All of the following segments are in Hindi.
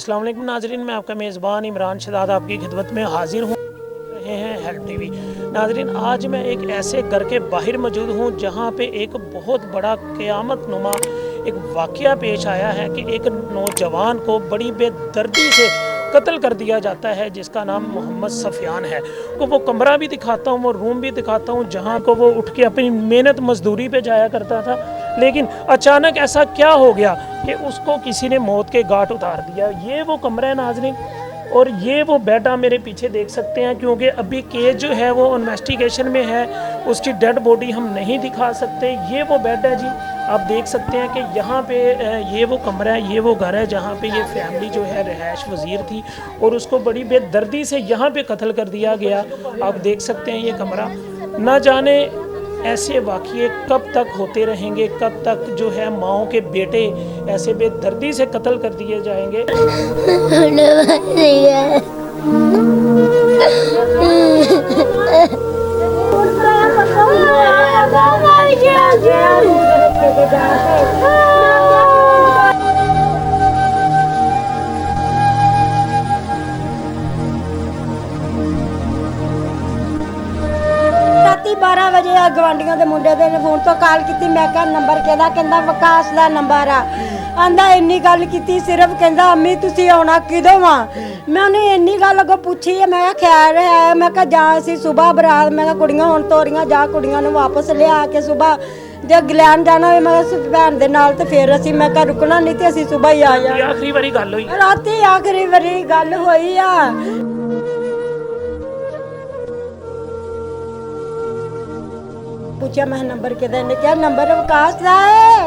अस्सलाम वालेकुम नाजरीन, मैं आपका मेज़बान इमरान शहजाद आपकी खिदमत में हाजिर हूँ। रहे हैं हेल्प टीवी। नाजरीन, आज मैं एक ऐसे घर के बाहर मौजूद हूँ जहाँ पे एक बहुत बड़ा क़यामत नुमा एक वाक़या पेश आया है कि एक नौजवान को बड़ी बेदर्दी से कत्ल कर दिया जाता है जिसका नाम मोहम्मद सफ़ियान है। को वो कमरा भी दिखाता हूँ, वो रूम भी दिखाता हूँ जहाँ को वो उठ के अपनी मेहनत मजदूरी पे जाया करता था, लेकिन अचानक ऐसा क्या हो गया कि उसको किसी ने मौत के घाट उतार दिया। ये वो कमरा है नाजरीन, और ये वो बेड आप मेरे पीछे देख सकते हैं, क्योंकि अभी केस जो है वो इन्वेस्टिगेशन में है, उसकी डेड बॉडी हम नहीं दिखा सकते। ये वो बेड है जी, आप देख सकते हैं कि यहाँ पे ये वो कमरा है, ये वो घर है जहाँ पे ये फैमिली जो है रहायश वज़ीर थी और उसको बड़ी बेदर्दी से यहाँ पे कत्ल कर दिया गया। आप देख सकते हैं ये कमरा। ना जाने ऐसे वाक़ये कब तक होते रहेंगे, कब तक जो है माओं के बेटे ऐसे बेदर्दी से कत्ल कर दिए जाएंगे। राती 12 ਵਜੇ ਆ ਗਵਾਂਡੀਆਂ ਦੇ ਮੁੰਡੇ ਦੇ ਫੋਨ ਤੋਂ ਕਾਲ ਕੀਤੀ। ਮੈਂ ਕਿਹਾ ਨੰਬਰ ਕਿਹਦਾ? ਕਹਿੰਦਾ ਵਿਕਾਸ ਦਾ ਨੰਬਰ ਆ। ਆਂਦਾ ਇੰਨੀ ਗੱਲ ਕੀਤੀ, ਸਿਰਫ ਕਹਿੰਦਾ ਅੰਮੀ ਤੁਸੀਂ ਆਉਣਾ ਕਿਦੋਂ ਵਾ? ਮੈਂ ਉਹਨੇ ਇੰਨੀ ਗੱਲ ਅੱਗੋਂ ਪੁੱਛੀ ਹੈ। ਮੈਂ ਕਿਹਾ ਖੈਰ ਹੈ। ਮੈਂ ਕਿਹਾ ਜਾਂ ਅਸੀਂ ਸਵੇਰ ਬਰਾਤ, ਮੈਂ ਕਿਹਾ ਕੁੜੀਆਂ ਹੁਣ ਤੋਰੀਆਂ ਜਾ, ਕੁੜੀਆਂ ਨੂੰ ਵਾਪਸ ਲਿਆ ਕੇ ਸਵੇਰ ਜੇ ਇੰਗਲੈਂਡ ਜਾਣਾ ਹੋਵੇ ਮੈਂ ਕਿਹਾ ਭੈਣ ਦੇ ਨਾਲ ਤੇ ਫਿਰ ਅਸੀਂ, ਮੈਂ ਕਿਹਾ ਰੁਕਣਾ ਨਹੀਂ ਤੇ ਅਸੀਂ ਸਵੇਰ ਹੀ ਆ ਜਾਣਾ। ਆਖਰੀ ਵਾਰੀ ਗੱਲ ਹੋਈ, ਰਾਤੀ ਆਖਰੀ ਵਾਰੀ ਗੱਲ ਹੋਈ ਆ। पूछा मैं नंबर किधर? ने क्या नंबर विकास का है,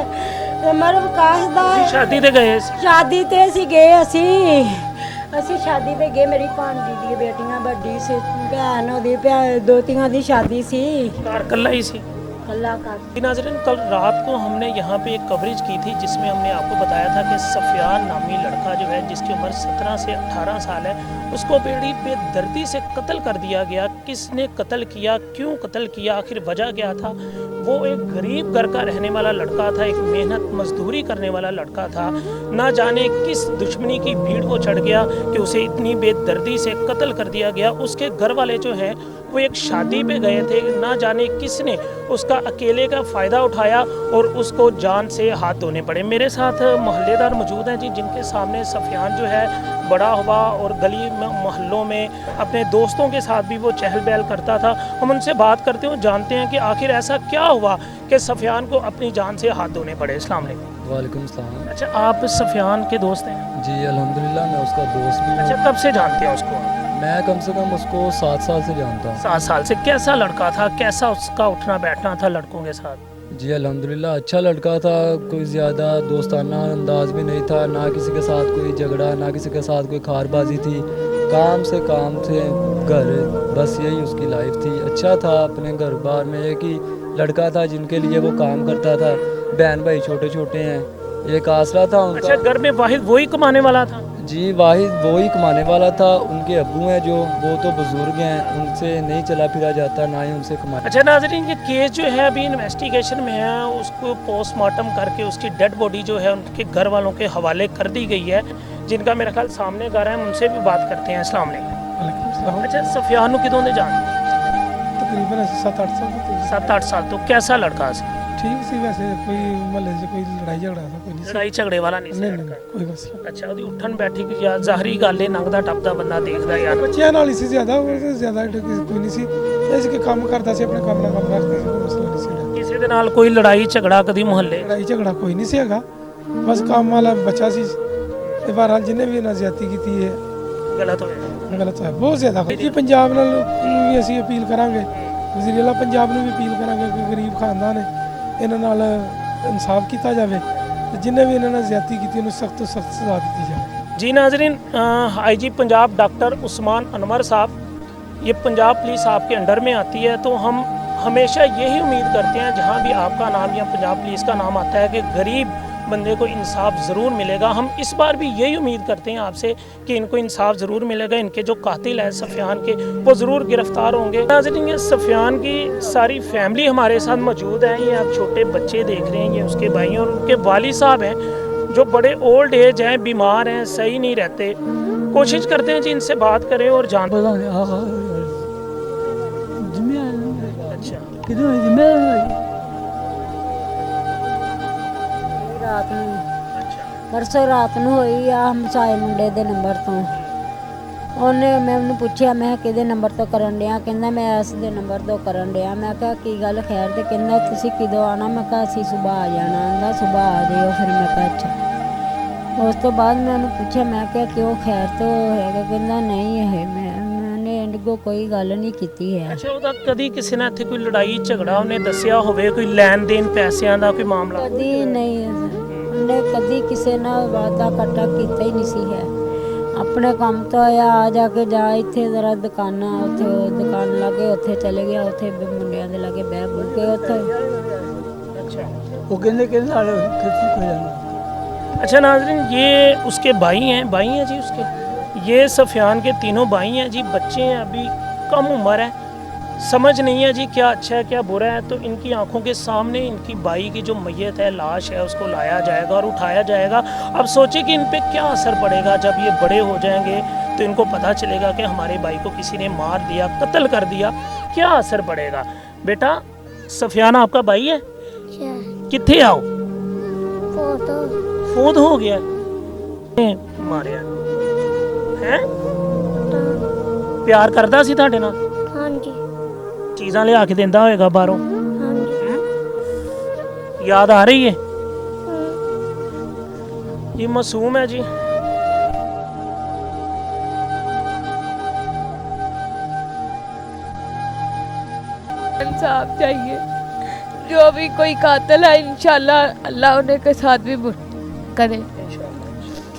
नंबर विकास का है। शादी ते गए सी? शादी ते ਅਸੀਂ ਗਏ ਅਸੀਂ ਸ਼ਾਦੀ ਤੇ ਗਏ। ਮੇਰੀ ਭਾਂਜੀ ਦੀ ਬੇਟੀਆਂ ਵੱਡੀ ਸੀ, ਭੈਣ ਉਹਦੀ ਦੋਤੀਆਂ ਦੀ ਸ਼ਾਦੀ ਸੀ। कार कल्ला ही सी? ਕੱਲਾ ਕਰ। नाज़रीन, कल रात को हमने यहाँ पे एक कवरेज की थी जिसमें हमने आपको बताया था कि सफ़ियान नामी लड़का जो है जिसकी उम्र 17 से 18 साल है, उसको बड़ी बेदर्दी से कत्ल कर दिया गया। किसने कत्ल किया, क्यों कत्ल किया, आखिर वजह क्या था? वो एक गरीब घर का रहने वाला लड़का था, एक मेहनत मजदूरी करने वाला लड़का था। ना जाने किस दुश्मनी की भीड़ को चढ़ गया कि उसे इतनी बेदर्दी से कत्ल कर दिया गया। उसके घर वाले जो है वो एक शादी पे गए थे, ना जाने किसने उसका अकेले का फ़ायदा उठाया और उसको जान से हाथ धोने पड़े। मेरे साथ मोहल्लेदार मौजूद हैं जी, जिनके सामने सफ़ियान जो है बड़ा हुआ और गली में मोहल्लों में अपने दोस्तों के साथ भी वो चहल पहल करता था। हम उनसे बात करते हैं, जानते हैं कि आखिर ऐसा क्या हुआ कि सफ़ियान को अपनी जान से हाथ धोने पड़े। अस्सलाम वालेकुम। वालेकुम सलाम। अच्छा, आप सफ़ियान के दोस्त हैं? जी अल्हम्दुलिल्लाह, मैं उसका दोस्त भी हूँ। अच्छा, कब से जानते हैं उसको? मैं कम से कम उसको 7 साल से जानता हूँ। 7 साल से। कैसा लड़का था, कैसा उसका उठना बैठना था लड़कों के साथ? जी अल्हम्दुलिल्लाह, अच्छा लड़का था। कोई ज़्यादा दोस्ताना अंदाज भी नहीं था, ना किसी के साथ कोई झगड़ा, ना किसी के साथ कोई खारबाजी थी। काम से घर, बस यही उसकी लाइफ थी। अच्छा था अपने घर बार में। एक ही लड़का था जिनके लिए वो काम करता था। बहन भाई छोटे छोटे हैं, एक आसरा था उनका। अच्छा, घर में वाहिद वही कमाने वाला था? जी वाहिद वही कमाने वाला था। उनके अब्बू हैं जो, वो तो बुजुर्ग हैं, उनसे नहीं चला फिरा जाता, ना ही उनसे कमा। अच्छा नाज़रीन, ये केस जो है अभी इन्वेस्टिगेशन में है, उसको पोस्टमार्टम करके उसकी डेड बॉडी जो है उनके घर वालों के हवाले कर दी गई है, जिनका मेरा ख्याल सामने घर है। हम उनसे भी बात करते हैं। अस्सलाम वालेकुम। अच्छा, सफ़ियान किदों दे जान? तकरीबन 7-8 साल तो 7-8 साल। तो कैसा लड़का सी? ठीक सी, वैसे कोई महल्ले से कोई लड़ाई झगड़ा था कोई नहीं। लड़ाई झगड़े वाला नहीं सी नहीं लड़का? कोई मसला। अच्छा, ਉਹਦੀ ਉੱਠਣ ਬੈਠੀ की या ਜ਼ਾਹਰੀ ਗੱਲ ਹੈ, ਨੰਗਦਾ ਟੱਪਦਾ ਬੰਦਾ ਦੇਖਦਾ ਯਾਰ। ਬੱਚਿਆਂ ਨਾਲ ਹੀ ਸੀ ਜ਼ਿਆਦਾ, ਜ਼ਿਆਦਾ ਕੋਈ ਨਹੀਂ ਸੀ। ਇਸ ਕੇ ਕੰਮ ਕਰਦਾ ਸੀ, ਆਪਣੇ ਕੰਮ ਨਾਲ ਕੰਮ ਕਰਦਾ ਸੀ, ਕੋਈ ਮਸਲਾ ਨਹੀਂ ਸੀ। ਕਿਸੇ ਦੇ ਨਾਲ ਕੋਈ ਲੜਾਈ ਝਗੜਾ ਕਦੀ ਮੁਹੱਲੇ? ਲੜਾਈ ਝਗੜਾ ਕੋਈ ਨਹੀਂ ਸੀ ਹੈਗਾ, ਬਸ ਕੰਮ ਵਾਲਾ ਬੱਚਾ ਸੀ। ਤੇ ਬਹਰਾਲ ਜਿਹਨੇ ਵੀ ਇਹਨਾਂ ਜ਼ਿਆਦਤੀ ਕੀਤੀ ਹੈ ਗਲਤ ਹੋਇਆ, ਗਲਤ ਹੈ, ਬਹੁਤ ਜ਼ਿਆਦਾ। ਜੀ ਪੰਜਾਬ ਨਾਲ ਵੀ ਅਸੀਂ ਅਪੀਲ ਕਰਾਂਗੇ, ਵਜ਼ੀਰ ਆਲਾ ਪੰਜਾਬ ਨੂੰ ਵੀ ਅਪੀਲ ਕਰਾਂਗੇ ਕਿ ਗਰੀਬ ਖਾਨਦਾਨ ਹੈ, ਇਹਨਾਂ ਨਾਲ इंसाफ किया जाए, जिन्हें भी इन्होंने ज्यादती की उन्हें सख्त तो सख्त सजा दी जाए। जी नाजरीन, IG पंजाब डॉक्टर उस्मान अनवर साहब, ये पंजाब पुलिस आपके अंडर में आती है, तो हम हमेशा यही उम्मीद करते हैं जहाँ भी आपका नाम या पंजाब पुलिस का नाम आता है कि गरीब बंदे को इंसाफ ज़रूर मिलेगा। हम इस बार भी यही उम्मीद करते हैं आपसे कि इनको इंसाफ ज़रूर मिलेगा, इनके जो कातिल है सफ़ियान के वो ज़रूर गिरफ़्तार होंगे। नाज़रीन, ये सफ़ियान की सारी फैमिली हमारे साथ मौजूद है। ये आप छोटे बच्चे देख रहे हैं, ये उसके भाई और उनके वालिद साहब हैं जो बड़े ओल्ड एज हैं, बीमार हैं, सही नहीं रहते, कोशिश करते हैं जी इनसे बात करें और जान। अच्छा, ਰਾਤ ਨੂੰ ਪਰਸੋਂ ਰਾਤ ਨੂੰ ਹੋਈ ਆ ਹਮਸਾਏ ਮੁੰਡੇ ਦੇ ਨੰਬਰ ਤੋਂ। ਉਹਨੇ ਮੈਂ ਉਹਨੂੰ ਪੁੱਛਿਆ, ਮੈਂ ਕਿਹਾ ਕਿਹਦੇ ਨੰਬਰ ਤੋਂ ਕਰਨ ਡਿਆ? ਕਹਿੰਦਾ ਮੈਂ ਇਸ ਦੇ ਨੰਬਰ ਤੋਂ ਕਰਨ ਡਿਆ। ਮੈਂ ਕਿਹਾ ਕੀ ਗੱਲ ਖੈਰ? ਤੇ ਕਹਿੰਦਾ ਤੁਸੀਂ ਕਦੋਂ ਆਣਾ? ਮੈਂ ਕਿਹਾ ਅਸੀਂ ਸਵੇਰ ਆ ਜਾਣਾ। ਕਹਿੰਦਾ ਸਵੇਰ ਆ ਜਾਇਓ। ਫਿਰ ਮੈਂ ਕਿਹਾ ਅੱਛਾ। ਉਸ ਤੋਂ ਬਾਅਦ ਮੈਂ ਉਹਨੂੰ ਪੁੱਛਿਆ, ਮੈਂ ਕਿਹਾ ਕਿਉਂ ਖੈਰ ਤੋਂ ਹੈਗਾ? ਕਹਿੰਦਾ ਨਹੀਂ ਇਹ ਮੈਨੇ ਇੰਡਗੋ ਕੋਈ ਗੱਲ ਨਹੀਂ ਕੀਤੀ ਹੈ। ਅੱਛਾ, ਉਹਦਾ ਕਦੀ ਕਿਸੇ ਨਾਲ ਇੱਥੇ ਕੋਈ ਲੜਾਈ ਝਗੜਾ ਉਹਨੇ ਦੱਸਿਆ ਹੋਵੇ, ਕੋਈ ਲੈਣ ਦੇਣ ਪੈਸਿਆਂ ਦਾ ਕੋਈ ਮਾਮਲਾ? ਕਦੀ ਨਹੀਂ, ਉਹਨੇ ਕਦੀ ਕਿਸੇ ਨਾਲ ਵਾਦਾ ਕੱਟਾ ਕੀਤਾ ਹੀ ਨਹੀਂ ਸੀ ਹੈ। ਆਪਣੇ ਕੰਮ ਤੋਂ ਆਇਆ, ਆ ਜਾ ਕੇ ਜਾ ਇੱਥੇ ਜ਼ਰਾ ਦੁਕਾਨਾਂ, ਉੱਥੇ ਉਹ ਦੁਕਾਨ ਲਾਗੇ ਉੱਥੇ ਚਲੇ ਗਿਆ, ਉੱਥੇ ਮੁੰਡਿਆਂ ਦੇ ਲਾਗੇ ਬਹਿ ਬੁ ਕੇ ਉੱਥੇ। अच्छा, वो कहने के सारे किसी को जाना। अच्छा नाज़रीन, ये उसके भाई हैं जी उसके, ये सफ़ियान के तीनों भाई हैं जी। बच्चे हैं, अभी कम उम्र है, समझ नहीं है जी क्या अच्छा है क्या बुरा है। तो इनकी आंखों के सामने इनकी भाई की जो मैयत है, लाश है, उसको लाया जाएगा और उठाया जाएगा। अब सोचिए कि इन पे क्या असर पड़ेगा जब ये बड़े हो जाएंगे, तो इनको पता चलेगा कि हमारे भाई को किसी ने मार दिया, कत्ल कर दिया, क्या असर पड़ेगा। बेटा सफ़ियान आपका भाई है? कितने आओ फोत हो गया मारिया है? प्यार करदा सी तुहाडे नाल? हाँ जी, चीज़ां लिया के दिंदा होएगा बाहरों? हाँ जी। याद आ रही है? ये मासूम है जी। इंसाफ चाहिए। जो भी कोई कातिल है इंशाल्लाह अल्लाह उन्हें के साथ भी करे।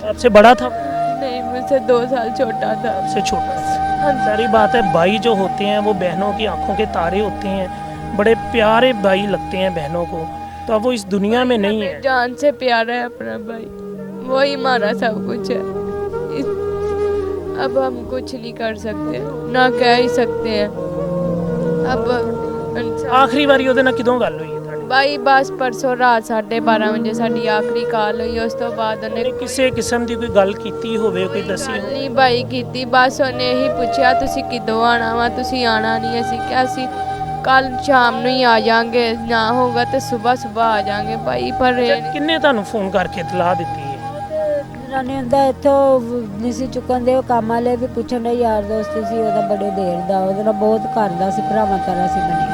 आपसे बड़ा था? नहीं, मुझसे 2 साल छोटा था। आपसे छोटा? सारी बात है, भाई जो होते हैं वो बहनों की आंखों के तारे होते हैं, बड़े प्यारे भाई लगते हैं बहनों को। तो अब वो इस दुनिया में नहीं है। जान से प्यारा है अपना भाई, वही हमारा सब कुछ है। अब हम कुछ नहीं कर सकते, ना कह ही सकते हैं। अब आखिरी बारी ਉਹਦੇ ਨਾਲ ਕਿਦੋਂ ਗੱਲ ਹੋਈ ਹੈ ਤੁਹਾਡੀ? भाई बस परसों रात 12:30 बजे साडी आखिरी कॉल हुई। उस तो बाद उन्हें ਕਿਸੇ ਕਿਸਮ ਦੀ ਕੋਈ ਗੱਲ ਕੀਤੀ ਹੋਵੇ, ਕੋਈ ਦੱਸੀ ਗੱਲ ਹੋਵੇ? ਨਹੀਂ ਬਾਈ ਕੀਤੀ। ਬਸ ਉਹਨੇ ਇਹੀ ਪੁੱਛਿਆ ਤੁਸੀਂ ਕਿਦੋਂ ਆਣਾ ਵਾ? ਤੁਸੀਂ ਆਣਾ ਨਹੀਂ? ਅਸੀਂ ਕਿਹਾ ਅਸੀਂ ਕੱਲ ਸ਼ਾਮ ਨੂੰ ਹੀ ਆ ਜਾਾਂਗੇ, ਨਾ ਹੋਗਾ ਤੇ ਸਵੇਰ ਆ ਜਾਾਂਗੇ ਭਾਈ। ਪਰ ਕਿੰਨੇ ਤੁਹਾਨੂੰ ਫੋਨ ਕਰਕੇ ਇਤਲਾਹ ਦਿੱਤੀ ਹੈ? ਰਾਣੀ ਹੁੰਦਾ ਇੱਥੋਂ ਨਹੀਂ ਸੀ ਚੁੱਕਣ ਦੇ। ਉਹ ਕੰਮ ਵਾਲੇ ਵੀ ਪੁੱਛਣ ਦੇ, ਯਾਰ ਦੋਸਤ ਸੀ ਉਹਦਾ ਬੜੇ ਦੇਰ ਦਾ, ਉਹਦੇ ਨਾਲ ਬਹੁਤ ਕਰਦਾ ਸੀ, ਭਰਾਵਾਂ ਤਰ੍ਹਾਂ ਸੀ ਬਣਿਆ।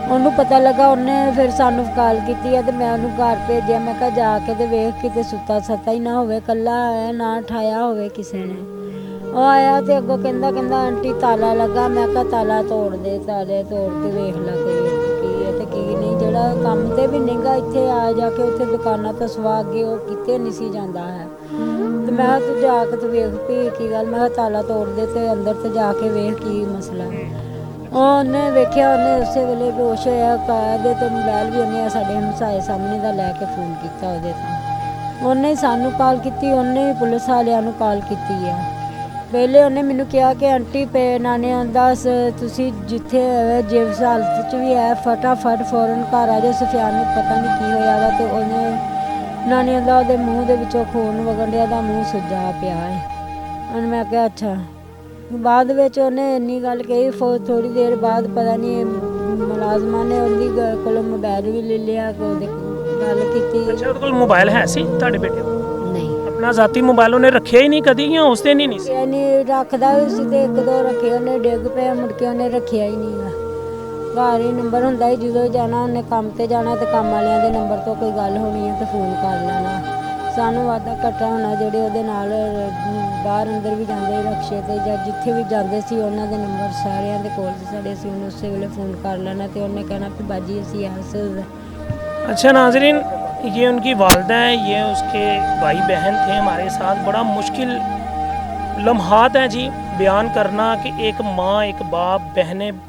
ਉਹਨੂੰ ਪਤਾ ਲੱਗਾ, ਉਹਨੇ ਫਿਰ ਸਾਨੂੰ ਕਾਲ ਕੀਤੀ ਹੈ ਤੇ ਮੈਂ ਉਹਨੂੰ ਘਰ ਭੇਜਿਆ। ਮੈਂ ਕਿਹਾ ਜਾ ਕੇ ਤੇ ਵੇਖ ਕਿਤੇ ਸੁੱਤਾ ਸੱਤਾ ਹੀ ਨਾ ਹੋਵੇ, ਕੱਲਾ ਆਇਆ ਨਾ ਠਾਇਆ ਹੋਵੇ ਕਿਸੇ ਨੇ। ਉਹ ਆਇਆ ਤੇ ਅੱਗੋਂ ਕਹਿੰਦਾ ਆਂਟੀ ਤਾਲਾ ਲੱਗਾ। ਮੈਂ ਕਿਹਾ ਤਾਲਾ ਤੋੜ ਦੇ, ਤਾਲੇ ਤੋੜ ਕੇ ਵੇਖ ਲਾ ਕੀ ਹੈ ਤੇ ਕੀ ਨਹੀਂ। ਜਿਹੜਾ ਕੰਮ ਤੇ ਵੀ ਨਿੰਗਾ ਇੱਥੇ ਆ ਜਾ ਕੇ ਉੱਥੇ ਦੁਕਾਨਾਂ ਤੋਂ ਸਵਾ ਕੇ ਉਹ ਕਿਤੇ ਨਹੀਂ ਸੀ ਜਾਂਦਾ ਹੈ। ਤੇ ਮੈਂ ਕਿਹਾ ਤੂੰ ਜਾ ਕੇ ਤੇ ਵੇਖ ਵੀ ਕੀ ਗੱਲ। ਮੈਂ ਕਿਹਾ ਤਾਲਾ ਤੋੜ ਦੇ ਤੇ ਅੰਦਰ ਤੇ ਜਾ ਕੇ ਵੇਖ ਕੀ ਮਸਲਾ ਹੈ। ਉਹਨੇ ਵੇਖਿਆ, ਉਹਨੇ ਉਸੇ ਵੇਲੇ ਬੇਹੋਸ਼ ਹੋਇਆ। ਕਾਹਦੇ ਤੋਂ ਮੋਬਾਈਲ ਵੀ ਉਹਨੇ ਸਾਡੇ ਹਮਸਾਏ ਸਾਹਮਣੇ ਦਾ ਲੈ ਕੇ ਫੋਨ ਕੀਤਾ ਉਹਦੇ ਤੋਂ। ਉਹਨੇ ਸਾਨੂੰ ਕਾਲ ਕੀਤੀ, ਉਹਨੇ ਵੀ ਪੁਲਿਸ ਵਾਲਿਆਂ ਨੂੰ ਕਾਲ ਕੀਤੀ ਆ। ਪਹਿਲੇ ਉਹਨੇ ਮੈਨੂੰ ਕਿਹਾ ਕਿ ਆਂਟੀ ਪੇ ਨਾਨੇ ਆਂਦਾ ਤੁਸੀਂ ਜਿੱਥੇ ਜਿਸ ਹਾਲਤ 'ਚ ਵੀ ਹੈ ਫਟਾਫਟ ਫੌਰਨ ਘਰ ਆ ਜਾਓ। ਸਫਿਆਨ ਨੂੰ ਪਤਾ ਨਹੀਂ ਕੀ ਹੋਇਆ ਵਾ ਤੇ ਉਹਨੇ ਨਾਨੇ ਆਂਦਾ ਉਹਦੇ ਮੂੰਹ ਦੇ ਵਿੱਚੋਂ ਖੂਨ ਵਗਣ ਡਿਆ, ਦਾ ਮੂੰਹ ਸੁੱਜਾ ਪਿਆ ਹੈ। ਹੁਣ ਮੈਂ ਕਿਹਾ ਅੱਛਾ। ਬਾਅਦ ਵਿੱਚ ਉਹਨੇ ਇੰਨੀ ਗੱਲ ਕਹੀ, ਥੋੜ੍ਹੀ ਦੇਰ ਬਾਅਦ ਪਤਾ ਨਹੀਂ ਮੁਲਾਜ਼ਮਾਂ ਨੇ ਉਹਦੀ ਕੋਲੋਂ ਮੋਬਾਈਲ ਵੀ ਲੈ ਲਿਆ, ਉਹਦੇ ਗੱਲ ਕੀਤੀ। ਅੱਛਾ, ਉਹਦੇ ਕੋਲ ਮੋਬਾਈਲ ਹੈ ਸੀ ਤੁਹਾਡੇ ਬੇਟੇ ਕੋਲ? ਨਹੀਂ, ਆਪਣਾ ਜ਼ਾਤੀ ਮੋਬਾਈਲ ਉਹਨੇ ਰੱਖਿਆ ਹੀ ਨਹੀਂ ਕਦੀ, ਜਾਂ ਉਸ ਦਿਨ ਹੀ ਨਹੀਂ ਸੀ? ਨਹੀਂ ਰੱਖਦਾ ਵੀ ਸੀ ਤੇ 1-2 ਰੱਖੇ ਉਹਨੇ, ਡਿੱਗ ਪਿਆ ਮੁੜ ਕੇ ਉਹਨੇ ਰੱਖਿਆ ਹੀ ਨਹੀਂ ਗਾ। ਘਰ ਹੀ ਨੰਬਰ ਹੁੰਦਾ ਸੀ, ਜਦੋਂ ਜਾਣਾ ਉਹਨੇ ਕੰਮ ਤੇ ਜਾਣਾ ਤੇ ਕੰਮ ਵਾਲਿਆਂ ਦੇ ਨੰਬਰ ਤੋਂ ਕੋਈ ਗੱਲ ਹੋਣੀ ਹੈ ਤੇ ਫੋਨ ਕਰ ਲੈਣਾ। ਸਾਨੂੰ ਵਾਧਾ ਘਟਾ ਹੋਣਾ, ਜਿਹੜੇ ਉਹਦੇ ਨਾਲ ਬਾਹਰ ਅੰਦਰ ਵੀ ਜਾਂਦੇ ਰਕਸ਼ੇ ਤੇ ਜਾਂ ਜਿੱਥੇ ਵੀ ਜਾਂਦੇ ਸੀ ਉਹਨਾਂ ਦੇ ਨੰਬਰ ਸਾਰਿਆਂ ਦੇ ਕੋਲ ਸਾਡੇ ਸੀ। ਉਹਨੂੰ ਉਸੇ ਵੇਲੇ फ़ोन कर लेना तो उन्हें कहना कि बाजी असी ऐसे। अच्छा नाजरीन, ये उनकी वालदा है, ये उसके भाई बहन थे हमारे साथ। बड़ा मुश्किल लम्हात हैं जी बयान करना कि एक माँ एक बाप बहनें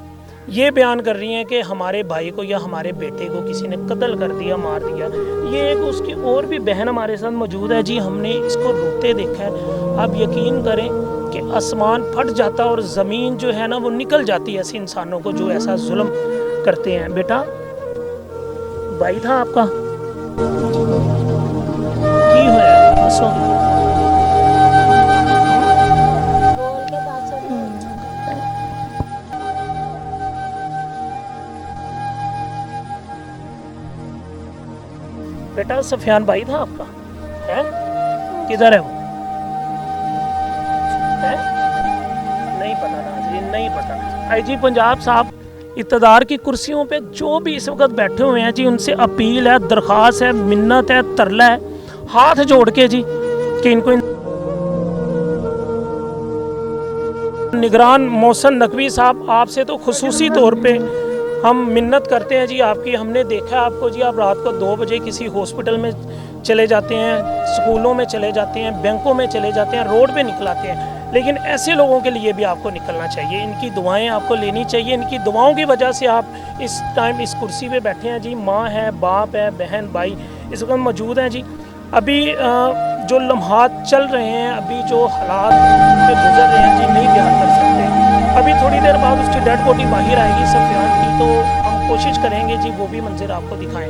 ये बयान कर रही हैं कि हमारे भाई को या हमारे बेटे को किसी ने कत्ल कर दिया, मार दिया। ये एक उसकी और भी बहन हमारे साथ मौजूद है जी, हमने इसको रोते देखा है। आप यकीन करें कि आसमान फट जाता और ज़मीन जो है ना वो निकल जाती है ऐसे इंसानों को जो ऐसा जुल्म करते हैं। बेटा भाई था आपका, की होया दसो बेटा सफियान भाई था आपका है किधर है वो है नहीं पता नाज़रीन नहीं पता आईजी पंजाब साहब इक़्तिदार की कुर्सियों पे जो भी इस वक्त बैठे हुए हैं जी उनसे अपील है दरख्वास्त है मिन्नत है तरला है हाथ जोड़ के जी कि इनको निगरान मोहसन नकवी साहब आपसे तो खुसूसी तौर पे हम मिन्नत करते हैं जी आपकी हमने देखा आपको जी आप रात को 2 बजे किसी हॉस्पिटल में चले जाते हैं स्कूलों में चले जाते हैं बैंकों में चले जाते हैं रोड पे निकलाते हैं लेकिन ऐसे लोगों के लिए भी आपको निकलना चाहिए इनकी दुआएं आपको लेनी चाहिए इनकी दुआओं की वजह से आप इस टाइम इस कुर्सी पे बैठे हैं जी माँ है बाप है बहन भाई इस वक्त मौजूद हैं जी अभी जो लम्हात चल रहे हैं अभी जो हालात पे गुजर रहे हैं जी नहीं बयान कर सकते अभी थोड़ी देर बाद उसकी डेड बॉडी बाहर आएगी सफियान की तो हम कोशिश करेंगे जी वो भी मंजर आपको दिखाएं